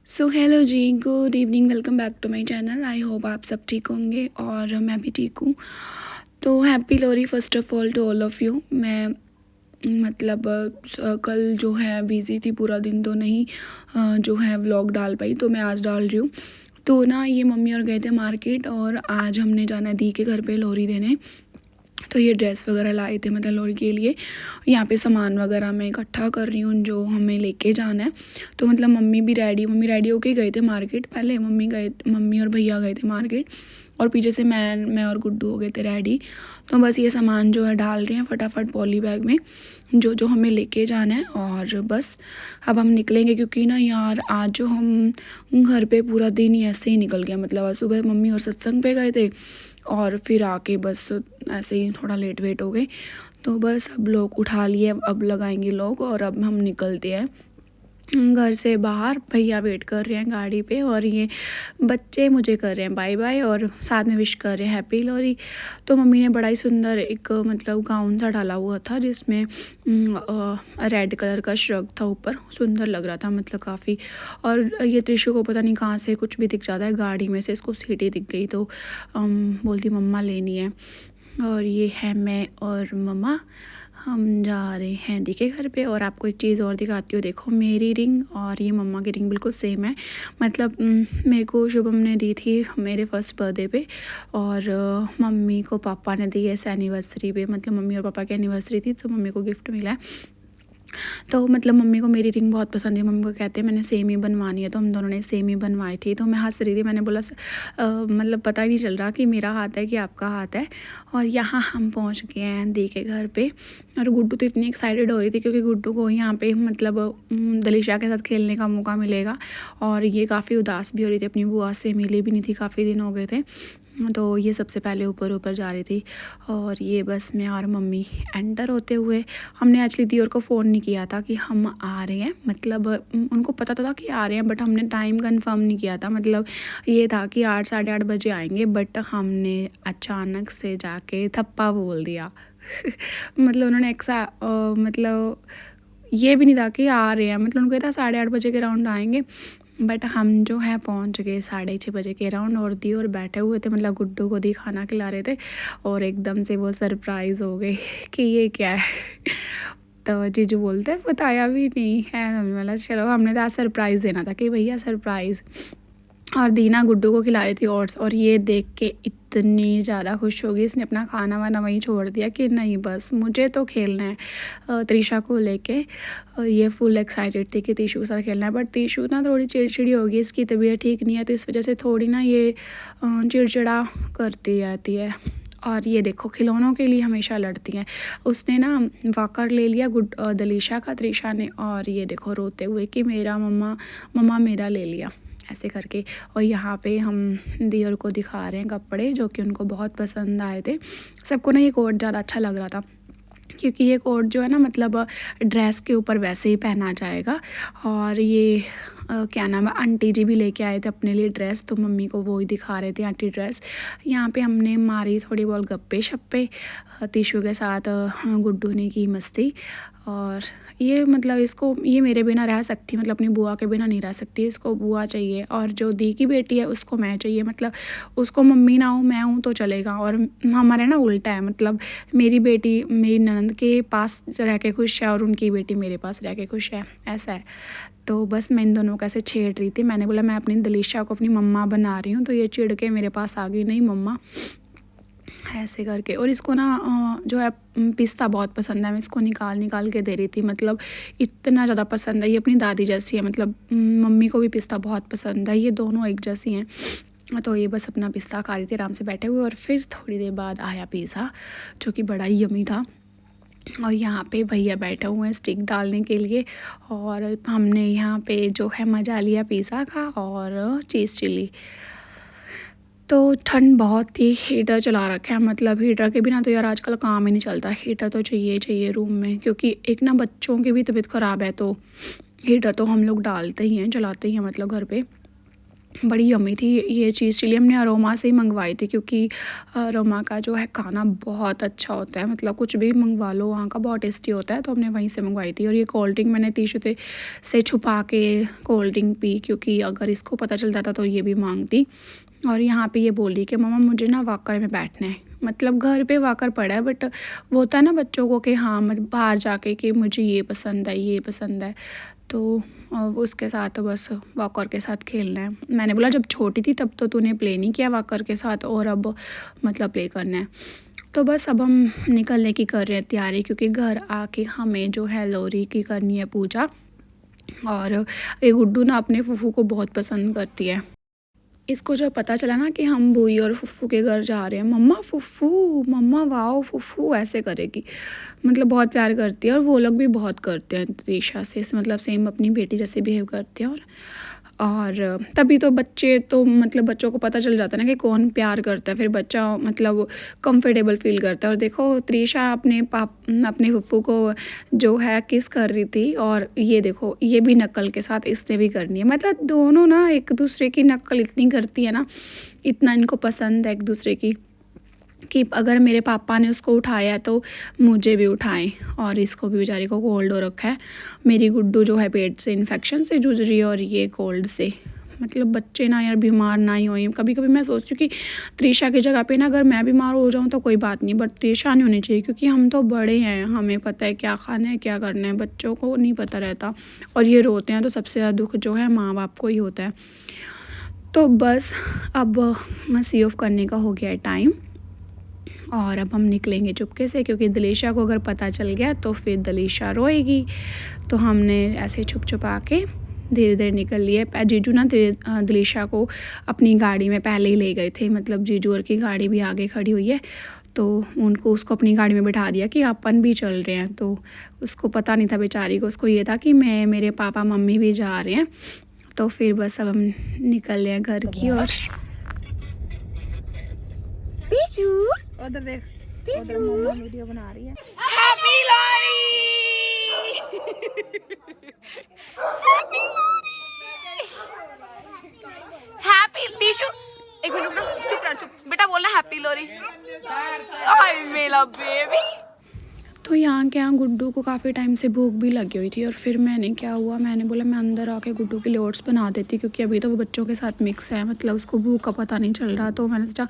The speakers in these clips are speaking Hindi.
So hello ji, good evening, welcome back to my channel. I hope आप सब ठीक होंगे और मैं भी ठीक हूँ। तो happy Lohri first of all to all of you. मैं कल जो है बिज़ी थी, पूरा दिन तो नहीं जो है व्लॉग डाल पाई, तो मैं आज डाल रही हूँ। तो ना ये मम्मी और गए थे मार्केट और आज हमने जाना है दी के घर पे लोहरी देने। तो ये ड्रेस वगैरह लाए थे मतलब लोहरी के लिए। यहाँ पे सामान वगैरह मैं इकट्ठा कर रही हूँ जो हमें लेके जाना है। तो मतलब मम्मी रेडी होके गए थे मार्केट। पहले मम्मी और भैया गए थे मार्केट और पीछे से मैं और गुड्डू हो गए थे रेडी। तो बस ये सामान जो है डाल रहे हैं फटाफट पॉली बैग में जो जो हमें लेके जाना है। और बस अब हम निकलेंगे क्योंकि ना यार आज जो हम घर पे पूरा दिन ही ऐसे ही निकल गया। मतलब आज सुबह मम्मी और सत्संग पे गए थे और फिर आके बस ऐसे ही थोड़ा लेट वेट हो गए। तो बस अब लोग उठा लिए, अब लगाएंगे लोग और अब हम निकलते हैं घर से बाहर। भैया वेट कर रहे हैं गाड़ी पे और ये बच्चे मुझे कर रहे हैं बाय बाय और साथ में विश कर रहे हैं हैप्पी लोहरी। तो मम्मी ने बड़ा ही सुंदर एक मतलब गाउन सा डाला हुआ था जिसमें रेड कलर का श्रग था ऊपर, सुंदर लग रहा था मतलब काफ़ी। और ये त्रिशु को पता नहीं कहाँ से कुछ भी दिख जाता है, गाड़ी में से इसको सीटी दिख गई तो बोलती मम्मा लेनी है। और ये है मैं और मम्मा, हम जा रहे हैं दी के घर पे। और आपको एक चीज़ और दिखाती हूँ, देखो मेरी रिंग और ये मम्मा की रिंग बिल्कुल सेम है। मतलब मेरे को शुभम ने दी थी मेरे फर्स्ट बर्थडे पे और मम्मी को पापा ने दी ऐसे एनिवर्सरी पे। मतलब मम्मी और पापा की एनिवर्सरी थी तो मम्मी को गिफ्ट मिला है। तो मतलब मम्मी को मेरी रिंग बहुत पसंद है। मम्मी को कहते हैं मैंने सेम ही बनवानी है, तो हम दोनों ने सेम ही बनवाई थी। तो मैं हंस रही थी, मैंने बोला मतलब पता ही नहीं चल रहा कि मेरा हाथ है कि आपका हाथ है। और यहाँ हम पहुँच गए हैं दी के घर पे। और गुड्डू तो इतनी एक्साइटेड हो रही थी क्योंकि गुड्डू को यहाँ पे मतलब दलिशा के साथ खेलने का मौका मिलेगा। और ये काफ़ी उदास भी हो रही थी, अपनी बुआ से मिली भी नहीं थी, काफ़ी दिन हो गए थे। तो ये सबसे पहले ऊपर ऊपर जा रही थी। और ये बस मैं और मम्मी एंटर होते हुए, हमने एक्चुअली दी और को फ़ोन नहीं किया था कि हम आ रहे हैं। मतलब उनको पता तो था कि आ रहे हैं बट हमने टाइम कंफर्म नहीं किया था। मतलब ये था कि 8 साढ़े 8 बजे आएंगे बट हमने अचानक से जाके थप्पा बोल दिया। मतलब उन्होंने मतलब ये भी नहीं था कि आ रहे हैं, मतलब उनको था 8:30 बजे के राउंड आएंगे। बट हम जो है पहुंच गए 6:30 बजे के राउंड। और दी और बैठे हुए थे, मतलब गुड्डू को दी खाना खिला रहे थे और एकदम से वो सरप्राइज़ हो गए कि ये क्या है। तो जीजू बोलते बताया भी नहीं है। हमें मतलब चलो, हमने तो आज सरप्राइज़ देना था कि भैया सरप्राइज़। और दीना गुड्डू को खिला रही थी ओट्स और ये देख के इतनी ज़्यादा खुश हो गई, इसने अपना खाना वाना वहीं छोड़ दिया कि नहीं बस मुझे तो खेलना है त्रिशा को लेके। ये फुल एक्साइटेड थी कि तीशु के साथ खेलना है। बट तीशु ना थोड़ी चिड़चिड़ी होगी, इसकी तबीयत ठीक नहीं है तो इस वजह से थोड़ी ना ये चिड़चिड़ा करती रहती है। और ये देखो खिलौनों के लिए हमेशा लड़ती हैं। उसने ना वॉकर ले लिया दलीशा का त्रिशा ने, और ये देखो रोते हुए कि मेरा मम्मा मम्मा मेरा ले लिया ऐसे करके। और यहाँ पे हम दियोर को दिखा रहे हैं कपड़े जो कि उनको बहुत पसंद आए थे। सबको ना ये कोट ज़्यादा अच्छा लग रहा था क्योंकि ये कोट जो है ना मतलब ड्रेस के ऊपर वैसे ही पहना जाएगा। और ये क्या नाम है, आंटी जी भी लेके आए थे अपने लिए ड्रेस, तो मम्मी को वो ही दिखा रहे थे आंटी ड्रेस। यहाँ पे हमने मारी थोड़ी बहुत गप्पे शप्पे तीशु के साथ, गुड्डू ने की मस्ती। और ये मतलब इसको ये मेरे बिना रह सकती, मतलब अपनी बुआ के बिना नहीं रह सकती, इसको बुआ चाहिए। और जो दी की बेटी है उसको मैं चाहिए, मतलब उसको मम्मी ना हो मैं हूँ तो चलेगा। और हमारे ना उल्टा है, मतलब मेरी बेटी मेरी ननद के पास रह के खुश है और उनकी बेटी मेरे पास रह के खुश है, ऐसा है। तो बस मैं इन दोनों को ऐसे छेड़ रही थी। मैंने बोला मैं अपनी दलीशा को अपनी मम्मा बना रही हूँ, तो ये चिढ़ के मेरे पास आ गई नहीं मम्मा ऐसे करके। और इसको ना जो है पिस्ता बहुत पसंद है, मैं इसको निकाल निकाल के दे रही थी, मतलब इतना ज़्यादा पसंद है। ये अपनी दादी जैसी है, मतलब मम्मी को भी पिस्ता बहुत पसंद है, ये दोनों एक जैसी हैं। तो ये बस अपना पिस्ता खा रही थी आराम से बैठे हुए। और फिर थोड़ी देर बाद आया पिज़्ज़ा जो कि बड़ा ही यमी था। और यहाँ पे भैया बैठे हुए हैं स्टिक डालने के लिए। और हमने यहाँ पे जो है मज़ा लिया पिज़्ज़ा का और चीज़ चिल्ली। तो ठंड बहुत थी, हीटर चला रखा है, मतलब हीटर के बिना तो यार आजकल काम ही नहीं चलता। हीटर तो चाहिए चाहिए रूम में, क्योंकि एक ना बच्चों की भी तबीयत ख़राब है तो हीटर तो हम लोग डालते ही हैं, चलाते ही हैं मतलब घर पे। बड़ी यम्मी थी ये चीज़। चलिए हमने अरोमा से ही मंगवाई थी क्योंकि अरोमा का जो है खाना बहुत अच्छा होता है, मतलब कुछ भी मंगवा लो वहाँ का बहुत टेस्टी होता है, तो हमने वहीं से मंगवाई थी। और ये कोल्ड ड्रिंक मैंने तीशु से छुपा के कोल्ड ड्रिंक पी, क्योंकि अगर इसको पता चल जाता तो ये भी मांगती। और यहाँ पे ये बोल रही कि मम्मा मुझे ना वॉकर में बैठना है, मतलब घर पे वॉकर पड़ा है, बट वो होता है ना बच्चों को कि हाँ मतलब बाहर जाके कि मुझे ये पसंद है ये पसंद है, तो उसके साथ बस वॉकर के साथ खेलना है। मैंने बोला जब छोटी थी तब तो तूने प्ले नहीं किया वॉकर के साथ, और अब मतलब प्ले करना है। तो बस अब हम निकलने की कर रहे हैं तैयारी, क्योंकि घर आके हमें जो है लोरी की करनी है पूजा। और ये गुड्डू ना अपने फूफू को बहुत पसंद करती है। इसको जब पता चला ना कि हम भूई और फुफ्फू के घर जा रहे हैं, मम्मा फुफ्फू, मम्मा वाओ फुफ्फू ऐसे करेगी, मतलब बहुत प्यार करती है। और वो लोग भी बहुत करते हैं त्रिशा से, मतलब सेम अपनी बेटी जैसे बिहेव करते हैं। और तभी तो बच्चे तो मतलब बच्चों को पता चल जाता है ना कि कौन प्यार करता है, फिर बच्चा मतलब कंफर्टेबल फील करता है। और देखो त्रिशा अपने फुफ्फू को जो है किस कर रही थी, और ये देखो ये भी नकल के साथ इसने भी करनी है। मतलब दोनों ना एक दूसरे की नकल इतनी करती है ना, इतना इनको पसंद है एक दूसरे की, कि अगर मेरे पापा ने उसको उठाया तो मुझे भी उठाएं। और इसको भी बेचारी को कोल्ड हो रखा है। मेरी गुड्डू जो है पेट से इन्फेक्शन से जूझ रही है, और ये कोल्ड से। मतलब बच्चे ना यार बीमार ना ही हों। कभी कभी मैं सोचती हूँ कि त्रिशा की जगह पे ना अगर मैं बीमार हो जाऊँ तो कोई बात नहीं, बट त्रिशा नहीं होनी चाहिए, क्योंकि हम तो बड़े हैं, हमें पता है क्या खाना है क्या करना है, बच्चों को नहीं पता रहता। और ये रोते हैं तो सबसे ज़्यादा दुख जो है माँ बाप को ही होता है। तो बस अब सी ऑफ करने का हो गया है टाइम, और अब हम निकलेंगे चुपके से, क्योंकि दलीशा को अगर पता चल गया तो फिर दलीशा रोएगी। तो हमने ऐसे छुप छुपा के धीरे धीरे निकल लिए। जीजू ना दलीशा को अपनी गाड़ी में पहले ही ले गए थे, मतलब जीजू और की गाड़ी भी आगे खड़ी हुई है, तो उसको अपनी गाड़ी में बिठा दिया कि अपन भी चल रहे हैं। तो उसको पता नहीं था बेचारी को, उसको ये था कि मैं मेरे पापा मम्मी भी जा रहे हैं। तो फिर बस अब हम निकल रहे हैं घर की ओर। उधर देख, उधर मम्मा वीडियो बना रही है। हैप्पी लोरी, हैप्पी लोरी, हैप्पी टीशू। एक मिनट रुकना, चुप रह, चुप बेटा, बोलना हैप्पी लोरी। ओए मेरा बेबी। तो यहाँ के यहाँ गुड्डू को काफ़ी टाइम से भूख भी लगी हुई थी, और फिर मैंने बोला मैं अंदर आके गुड्डू के लिए ओट्स बना देती, क्योंकि अभी तो वो बच्चों के साथ मिक्स है, मतलब उसको भूख का पता नहीं चल रहा। तो मैंने सोचा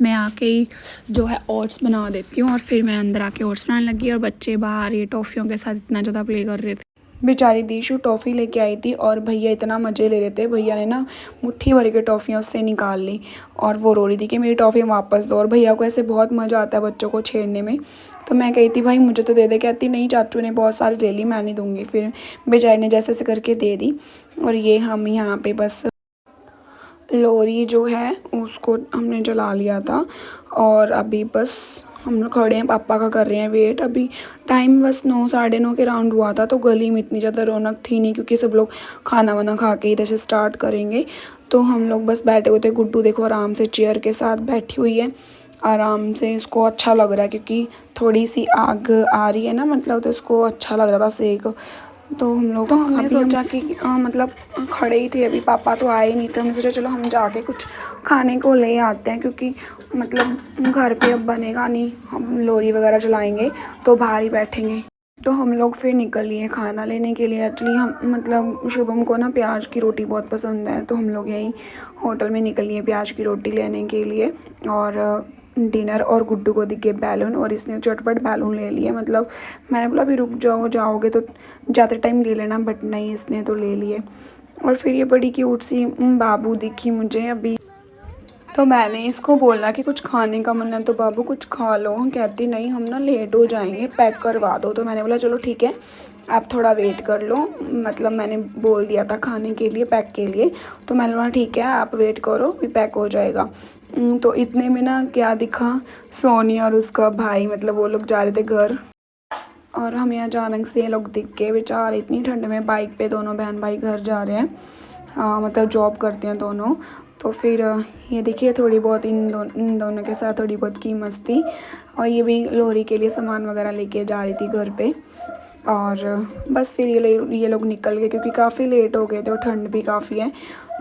मैं आके ही जो है ओट्स बना देती हूँ, और फिर मैं अंदर आके ओट्स बनाने लगी। और बच्चे बाहर ये टॉफ़ियों के साथ इतना ज़्यादा प्ले कर रहे थे। बेचारी दीशु टॉफ़ी लेके आई थी, और भैया इतना मज़े ले रहे थे। भैया ने ना मुट्ठी भर के टॉफ़ियाँ उससे निकाल ली, और वो रो रही थी कि मेरी टॉफ़ी वापस दो। और भैया को ऐसे बहुत मज़ा आता है बच्चों को छेड़ने में। तो मैं कही थी भाई मुझे तो दे दे, कहती नहीं चाचू ने बहुत सारी ले ली, मैं नहीं दूँगी। फिर बेचारी ने जैसे तैसे करके दे दी। और ये हम यहाँ पे बस लोरी जो है उसको हमने जला लिया था, और अभी बस हम लोग खड़े हैं, पापा का कर रहे हैं वेट। अभी टाइम बस 9 साढ़े 9 के राउंड हुआ था, तो गली में इतनी ज़्यादा रौनक थी नहीं, क्योंकि सब लोग खाना वाना खा के इधर से स्टार्ट करेंगे। तो हम लोग बस बैठे हुए थे। गुड्डू देखो आराम से चेयर के साथ बैठी हुई है, आराम से। इसको अच्छा लग रहा है क्योंकि थोड़ी सी आग आ रही है ना, मतलब तो इसको अच्छा लग रहा था सेक। तो हमने सोचा कि मतलब खड़े ही थे, अभी पापा तो आए नहीं, तो हमने सोचा चलो हम जाके कुछ खाने को ले आते हैं, क्योंकि मतलब घर पे अब बनेगा नहीं, हम लोरी वगैरह जलाएंगे तो बाहर ही बैठेंगे। तो हम लोग फिर निकल लिए खाना लेने के लिए। एक्चुअली हम मतलब शुभम को ना प्याज की रोटी बहुत पसंद है, तो हम लोग यहीं होटल में निकल लिए प्याज की रोटी लेने के लिए। और डिनर, और गुड्डू को दिखे बैलून, और इसने चटपट बैलून ले लिए। मतलब मैंने बोला अभी रुक जाओ, जाओगे तो ज़्यादा टाइम ले लेना, बट नहीं इसने तो ले लिए। और फिर ये बड़ी क्यूट सी बाबू दिखी मुझे अभी, तो मैंने इसको बोला कि कुछ खाने का मन है तो बाबू कुछ खा लो। कहती नहीं हम ना लेट हो जाएंगे, पैक करवा दो। तो मैंने बोला चलो ठीक है आप थोड़ा वेट कर लो, मतलब मैंने बोल दिया था खाने के लिए पैक के लिए, तो मैंने बोला ठीक है आप वेट करो भी पैक हो जाएगा। तो इतने में ना क्या दिखा, सोनी और उसका भाई, मतलब वो लोग जा रहे थे घर, और हमें अचानक से ये लोग दिख के। बेचारे इतनी ठंड में बाइक पे दोनों बहन भाई घर जा रहे हैं, मतलब जॉब करते हैं दोनों। तो फिर ये देखिए थोड़ी बहुत इन दोनों के साथ थोड़ी बहुत की मस्ती। और ये भी लोरी के लिए सामान वगैरह लेके जा रही थी घर पे। और बस फिर ये लोग निकल गए, क्योंकि काफ़ी लेट हो गए थे और ठंड भी काफ़ी है।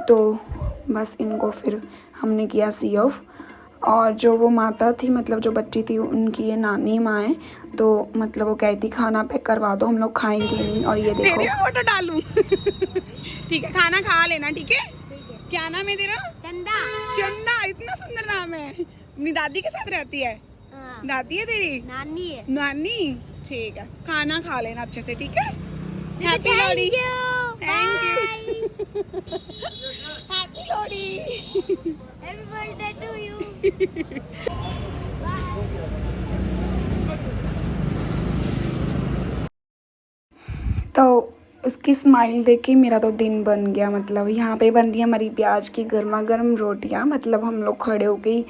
तो बस इनको फिर हमने किया सी ऑफ। और जो वो माता थी, मतलब जो बच्ची थी, उनकी ये नानी माँ है, तो मतलब वो कहती खाना पैक करवा दो, हम लोग खाएंगे नहीं। और ये देखो फोटो डालूं ठीक है, खाना खा लेना, ठीक है। क्या नाम है तेरा? चंदा। चंदा, इतना सुंदर नाम है। अपनी दादी के साथ रहती है? हाँ। दादी है तेरी? नानी है। नानी, ठीक है। खाना खा लेना अच्छे से, ठीक है। Happy Thank Lohri. you. Thank you. Bye. Happy Lohri. Happy birthday to you. तो उसकी स्माइल देख के मेरा तो दिन बन गया। मतलब यहाँ पे बन रही है हमारी प्याज की गर्मा गर्म रोटियाँ। मतलब हम लोग खड़े हो गई,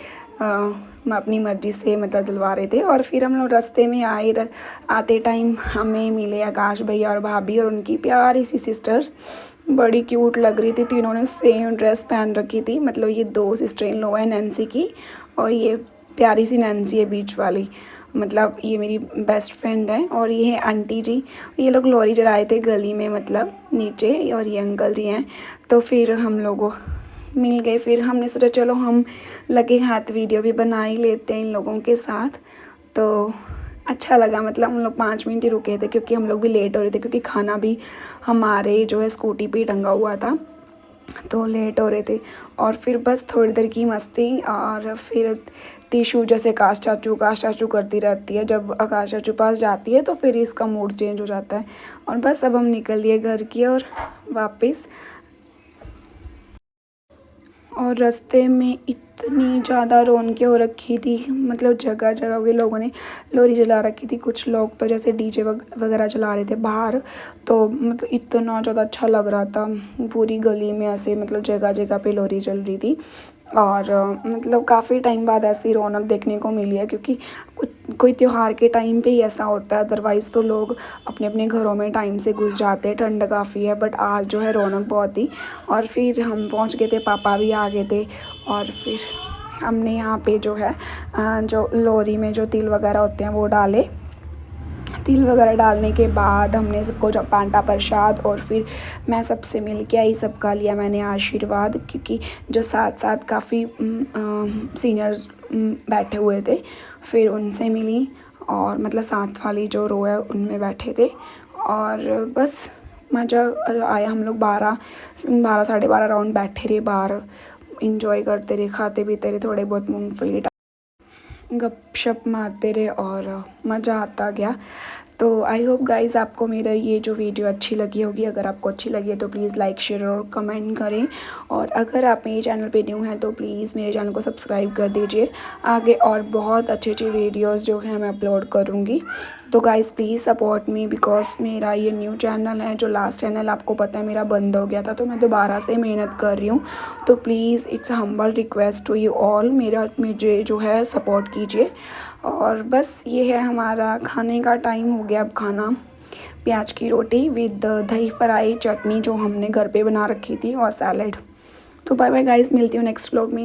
अपनी मर्ज़ी से मतलब दिलवा रहे थे। और फिर हम लोग रास्ते में आते टाइम हमें मिले आकाश भैया और भाभी और उनकी प्यारी सी सिस्टर्स। बड़ी क्यूट लग रही थी, तीनों ने सेम ड्रेस पहन रखी थी। मतलब ये 2 सिस्टर इन लॉ है नैन्सी की, और ये प्यारी सी नैन्सी है बीच वाली। मतलब ये मेरी बेस्ट फ्रेंड है। और ये है आंटी जी, ये लोग लोरी जलाए थे गली में, मतलब नीचे। और ये अंकल जी हैं। तो फिर हम लोग मिल गए। फिर हमने सोचा चलो हम लगे हाथ वीडियो भी बना ही लेते हैं इन लोगों के साथ। तो अच्छा लगा। मतलब हम लोग 5 मिनट ही रुके थे, क्योंकि हम लोग भी लेट हो रहे थे, क्योंकि खाना भी हमारे जो है स्कूटी पे ही टंगा हुआ था, तो लेट हो रहे थे। और फिर बस थोड़ी देर की मस्ती। और फिर तीशू जैसे आकाश चाचू करती रहती है। जब आकाश चाचू पास जाती है तो फिर इसका मूड चेंज हो जाता है। और बस अब हम निकल लिए घर की और वापस। और रास्ते में इतनी ज़्यादा रौनकें हो रखी थी, मतलब जगह जगह के लोगों ने लोरी जला रखी थी। कुछ लोग तो जैसे डीजे वगैरह चला रहे थे बाहर। तो मतलब इतना ज़्यादा अच्छा लग रहा था, पूरी गली में ऐसे मतलब जगह जगह पे लोरी जल रही थी। और मतलब काफ़ी टाइम बाद ऐसी रौनक देखने को मिली है, क्योंकि कोई त्यौहार के टाइम पे ही ऐसा होता है। अदरवाइज़ तो लोग अपने अपने घरों में टाइम से घुस जाते हैं, ठंड काफ़ी है। बट आज जो है रौनक बहुत थी। और फिर हम पहुंच गए थे, पापा भी आ गए थे। और फिर हमने यहाँ पे जो है जो लोरी में जो तिल वगैरह होते हैं वो डाले। तिल वगैरह डालने के बाद हमने सबको जब बांटा प्रसाद। और फिर मैं सबसे मिल के आई, सबका लिया मैंने आशीर्वाद, क्योंकि जो साथ साथ काफ़ी सीनियर्स बैठे हुए थे, फिर उनसे मिली। और मतलब साथ वाली जो रो है उनमें बैठे थे। और बस मज़ा आया। हम लोग 12 साढ़े 12 राउंड बैठे रहे बाहर, इंजॉय करते रहे, खाते पीते रहे, थोड़े बहुत मूँगफली गपशप मारते रहे और मज़ा आता गया। तो आई होप गाइज़ आपको मेरा ये जो वीडियो अच्छी लगी होगी। अगर आपको अच्छी लगी है तो प्लीज़ लाइक शेयर और कमेंट करें। और अगर आप मेरे चैनल पे न्यू हैं तो प्लीज़ मेरे चैनल को सब्सक्राइब कर दीजिए। आगे और बहुत अच्छी अच्छी वीडियोस जो है मैं अपलोड करूँगी। तो guys please support me, because मेरा ये न्यू चैनल है। जो लास्ट चैनल आपको पता है मेरा बंद हो गया था, तो मैं दोबारा से मेहनत कर रही हूँ। तो please it's humble request to you all, मुझे जो है सपोर्ट कीजिए। और बस ये है हमारा खाने का टाइम हो गया। अब खाना प्याज की रोटी विद दही फ्राई चटनी जो हमने घर पे बना रखी थी, और सैलेड। तो बाय बाय गाइज़, मिलती हूँ नेक्स्ट व्लॉग में।